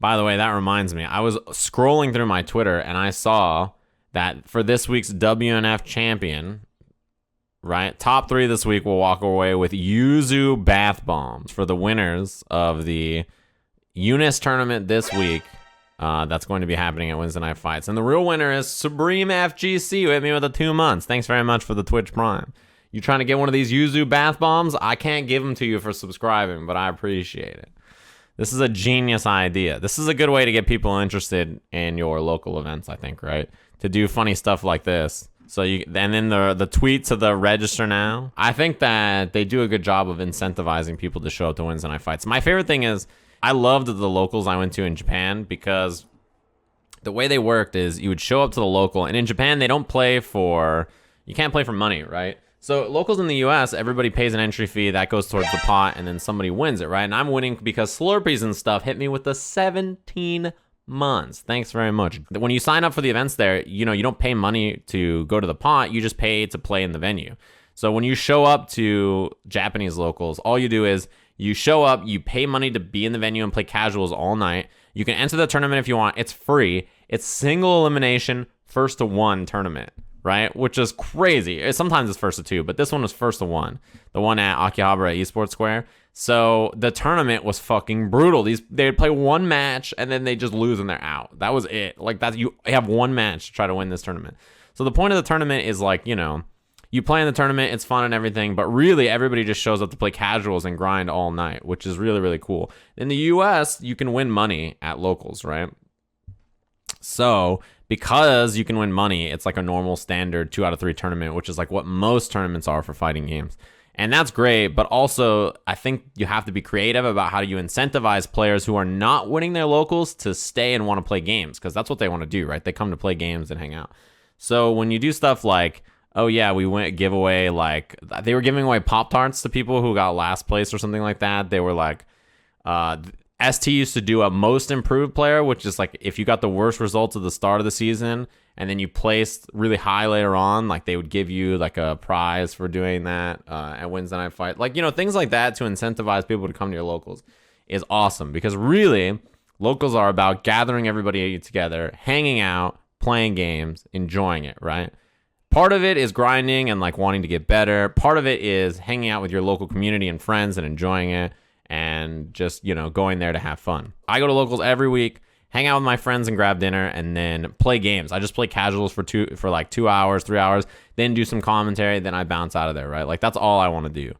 By the way, that reminds me. I was scrolling through my Twitter and I saw that for this week's WNF champion, right? Top 3 this week will walk away with Yuzu bath bombs for the winners of the Eunice tournament this week. That's going to be happening at Wednesday Night Fights. And the real winner is Supreme FGC, who hit me with the 2 months. Thanks very much for the Twitch Prime. You trying to get one of these Yuzu bath bombs? I can't give them to you for subscribing, but I appreciate it. This is a genius idea. This is a good way to get people interested in your local events, I think, right? To do funny stuff like this. So you, and then the tweet to the register now. I think that they do a good job of incentivizing people to show up to Wednesday Night Fights. My favorite thing is I loved the locals I went to in Japan because the way they worked is you would show up to the local, and in Japan they don't play for, you can't play for money, right? So locals in the US, everybody pays an entry fee that goes towards the pot, and then somebody wins it, right? And I'm winning because Slurpees and stuff hit me with the 17 months. Thanks very much. When you sign up for the events there, you know, you don't pay money to go to the pot, you just pay to play in the venue. So when you show up to Japanese locals, all you do is you show up, you pay money to be in the venue and play casuals all night. You can enter the tournament if you want. It's free. It's single elimination, first to 1 tournament, right? Which is crazy. Sometimes it's first to 2, but this one was first to 1. The one at Akihabara Esports Square. So the tournament was fucking brutal. They'd play 1 match and then they just lose and they're out. That was it. Like that, you have 1 match to try to win this tournament. So the point of the tournament is like, you know, you play in the tournament, it's fun and everything, but really everybody just shows up to play casuals and grind all night, which is really, really cool. In the US, you can win money at locals, right? So because you can win money, it's like a normal standard 2 out of 3 tournament, which is like what most tournaments are for fighting games. And that's great, but also I think you have to be creative about how you incentivize players who are not winning their locals to stay and want to play games, because that's what they want to do, right? They come to play games and hang out. So when you do stuff like, oh yeah, we went giveaway, like they were giving away Pop-Tarts to people who got last place or something like that. They were like, ST used to do a most improved player, which is like if you got the worst results at the start of the season and then you placed really high later on, like they would give you like a prize for doing that at Wednesday Night Fight. Like, you know, things like that to incentivize people to come to your locals is awesome, because really locals are about gathering everybody together, hanging out, playing games, enjoying it, right? Part of it is grinding and like wanting to get better. Part of it is hanging out with your local community and friends and enjoying it and just, you know, going there to have fun. I go to locals every week, hang out with my friends and grab dinner, and then play games. I just play casuals for like 2 hours, 3 hours, then do some commentary, then I bounce out of there, right? Like that's all I want to do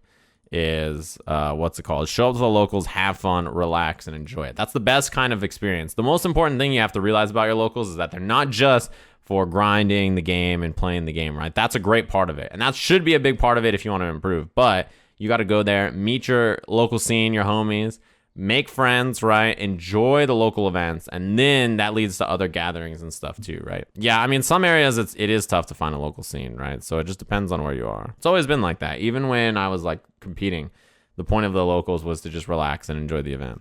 is, show up to the locals, have fun, relax, and enjoy it. That's the best kind of experience. The most important thing you have to realize about your locals is that they're not just for grinding the game and playing the game, right? That's a great part of it. And that should be a big part of it if you want to improve. But you got to go there, meet your local scene, your homies, make friends, right? Enjoy the local events. And then that leads to other gatherings and stuff too, right? Yeah, I mean, some areas it is tough to find a local scene, right? So it just depends on where you are. It's always been like that. Even when I was like competing, the point of the locals was to just relax and enjoy the event,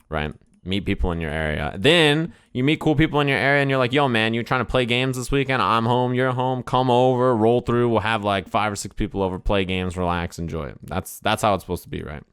right? Meet people in your area. Then you meet cool people in your area and you're like, yo, man, you're trying to play games this weekend? I'm home, you're home. Come over, roll through. We'll have like 5 or 6 people over, play games, relax, enjoy it. That's how it's supposed to be, right?